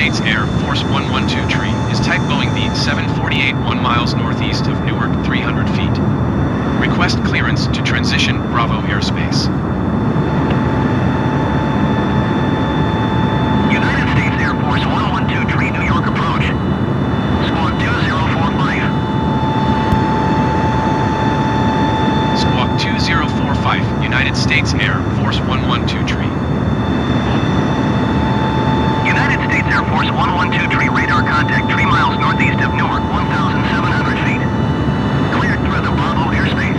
States Air Force 112 tree is type Boeing B-748 1 miles northeast of Newark 300 feet. Request clearance to transition Bravo airspace. United States Air Force 112 tree, New York approach. Squawk 2045. Squawk 2045, United States Air Force 112 tree. United States Air Force 112 tree, radar contact 3 miles northeast of Newark, 1,700 feet. Cleared through the Bravo airspace.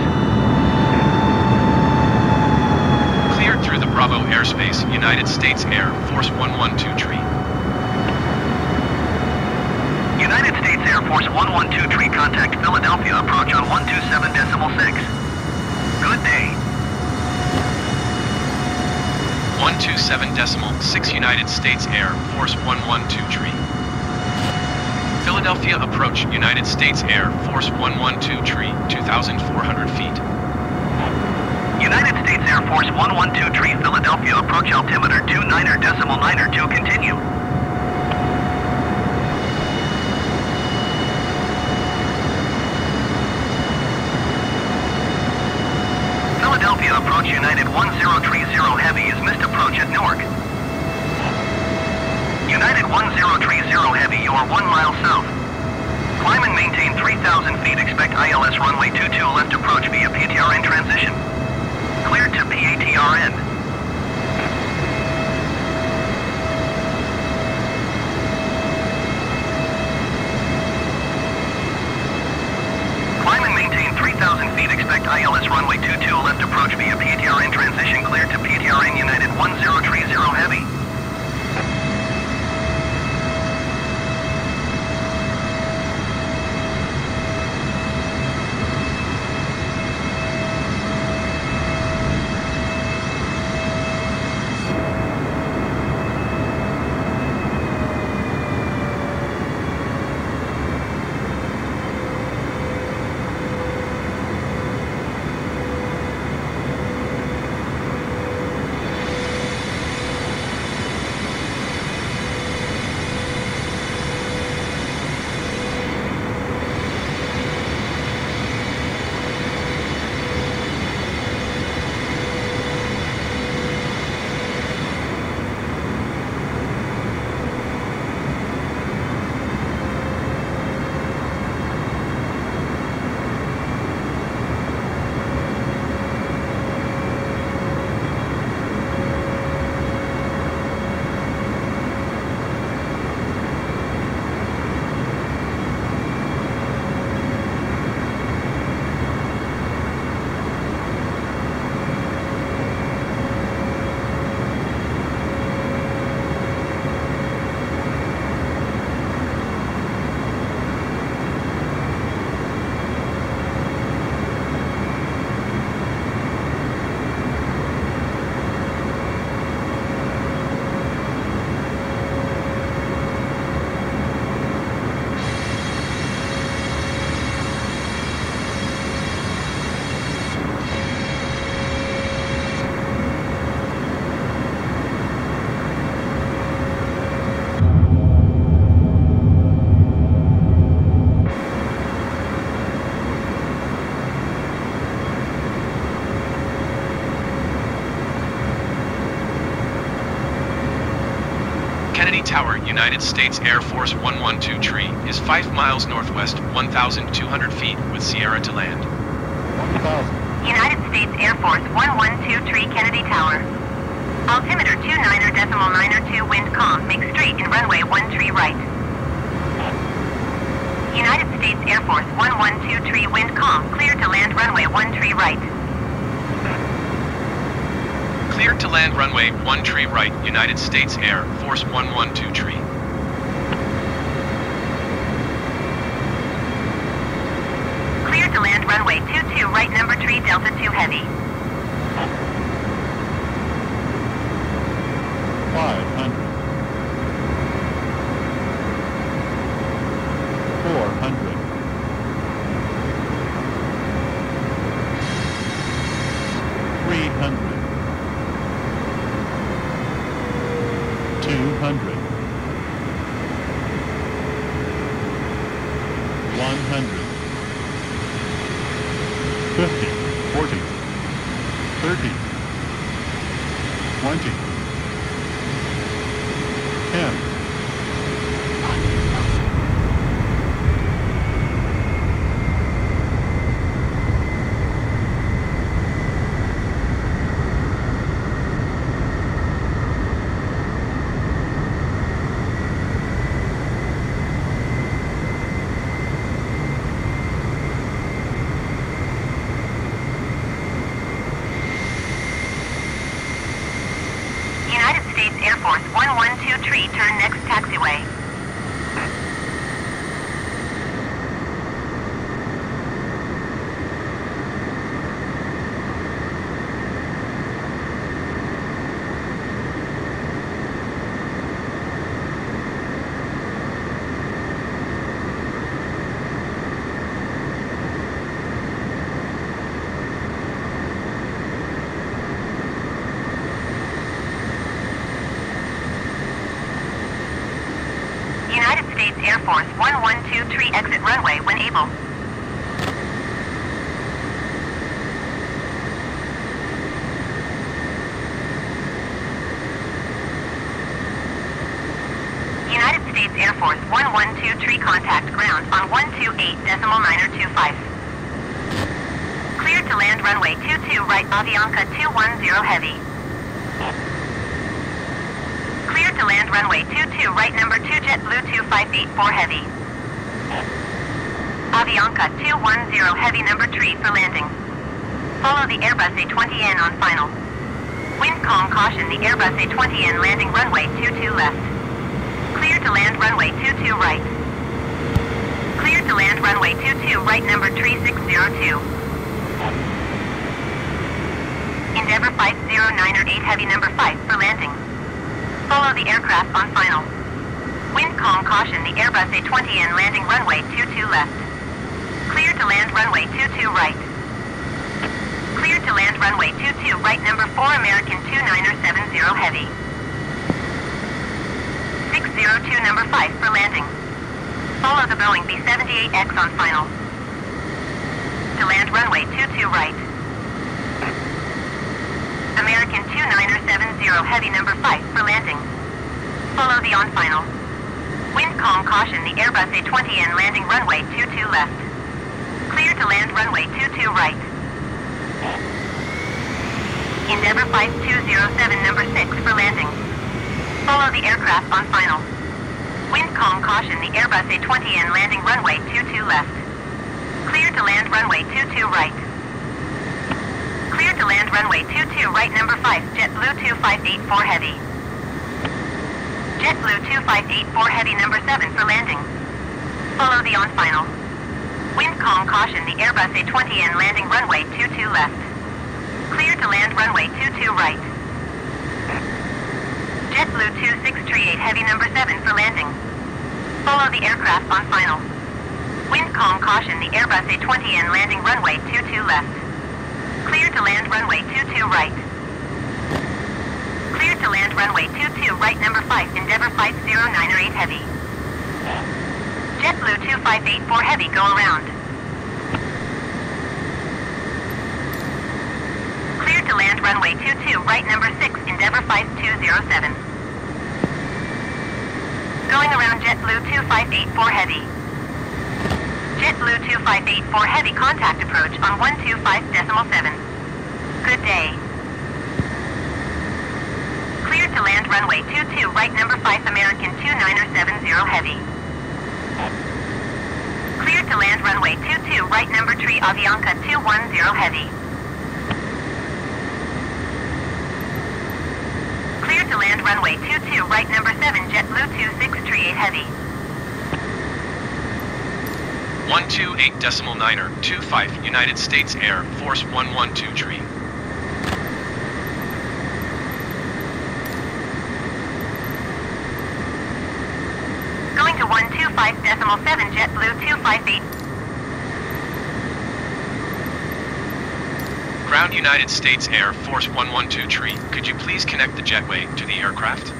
Cleared through the Bravo airspace, United States Air Force 112 tree. United States Air Force 112 tree, contact Philadelphia, approach on 127.6. Good day. 127.6 United States Air Force 112 tree. Philadelphia approach, United States Air Force 112 tree, 2,400 feet. United States Air Force 112 tree, Philadelphia approach, altimeter 29.92, continue. Philadelphia approach, United 1030 heavy is missed approach at Newark. United 1030 heavy, you are 1 mile south. Climb and maintain 3,000 feet, expect ILS runway 22 left approach via PTRN transition. Cleared to PATRN. Climb and maintain 3,000 feet, expect ILS runway 22 left approach via PTRN transition, cleared to PTRN United 1030 heavy. Kennedy Tower, United States Air Force 112 tree, is 5 miles northwest, 1,200 feet, with Sierra to land. 1,000. United States Air Force 112 tree, Kennedy Tower. Altimeter 29.92, wind calm, make straight in runway 13 right. United States Air Force 112 tree, wind calm, clear to land runway 13 right. Cleared to land runway 13 right, United States Air Force 112 tree. Cleared to land runway 22 right, number 3, Delta 2 heavy. 500. 400. 300. 200. 50, 40, 30, 20, 10. United States Air Force 112 tree, turn next taxiway. United States Air Force 112 tree, exit runway when able. United States Air Force 112 tree, contact ground on 128.925. Cleared to land runway 22 right, Avianca 210 heavy. Cleared to land runway 22 right, number 2 JetBlue 2584 heavy. Avianca 210 heavy, number 3 for landing. Follow the Airbus A20N on final. Wind calm caution, the Airbus A20N landing runway 22 left. Cleared to land runway 22 right. Cleared to land runway 22 right, number 3602. Endeavour 509 or 8 heavy, number 5 for landing. Follow the aircraft on final. Wind calm caution, the Airbus A20N landing runway 22 left. Cleared to land runway 22 right. Cleared to land runway 22 right, number 4 American 2970 heavy. 602 number 5 for landing. Follow the Boeing B-78X on final. To land runway 22 right. American 2970 heavy, number 5 for landing. Follow the on final. Wind calm caution, the Airbus A20N landing runway 22 left. Clear to land runway 22 right. Endeavour 5207 number 6 for landing. Follow the aircraft on final. Wind calm caution, the Airbus A20N landing runway 22 left. Clear to land runway 22 right. Clear to land runway 22 right, number 5 JetBlue 2584 heavy. JetBlue 2584 heavy, number 7 for landing. Follow the on final. Wind calm caution, the Airbus A20N landing runway 22 left. Clear to land runway 22 right. JetBlue 2638 heavy, number 7 for landing. Follow the aircraft on final. Wind calm caution, the Airbus A20N landing runway 22 left. Clear to land runway 22 right. Clear to land runway 22 right, number 5 Endeavour 509 or 8 heavy. JetBlue 2584 heavy, go around. Clear to land runway 22 right, number 6 Endeavour 5207. Going around JetBlue 2584 heavy. JetBlue 2584 heavy, contact approach on 125.7. Good day. Clear to land runway 22 right, number 5 American 2970 heavy. Clear to land runway 22 right, number 3 Avianca 210 heavy. Clear to land runway 22 right, number 7 JetBlue 2638 heavy. 128.925 United States Air Force 112 tree. Going to 125.7 JetBlue 258. Ground United States Air Force 112 tree. Could you please connect the jetway to the aircraft?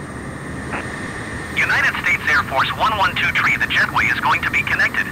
United States Air Force 112 tree, the jetway is going to be connected.